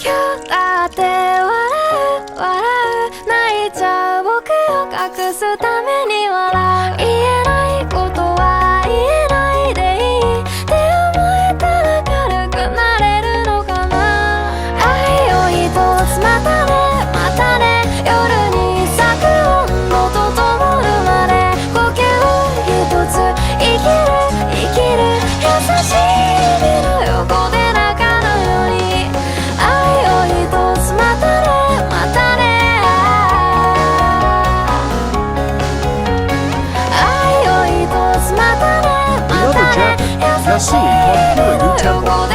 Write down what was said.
今日だって笑う笑う泣いちゃう僕を隠すために笑う言えないことは言えないでいいって思えたら軽くなれるのかな愛を一つまたねまたね夜に咲く温度と灯るまで呼吸一つ生きる生きる優しい指の横で泣かぬように愛を一つまたねまたね愛を一つまたねまたね優しい指の横で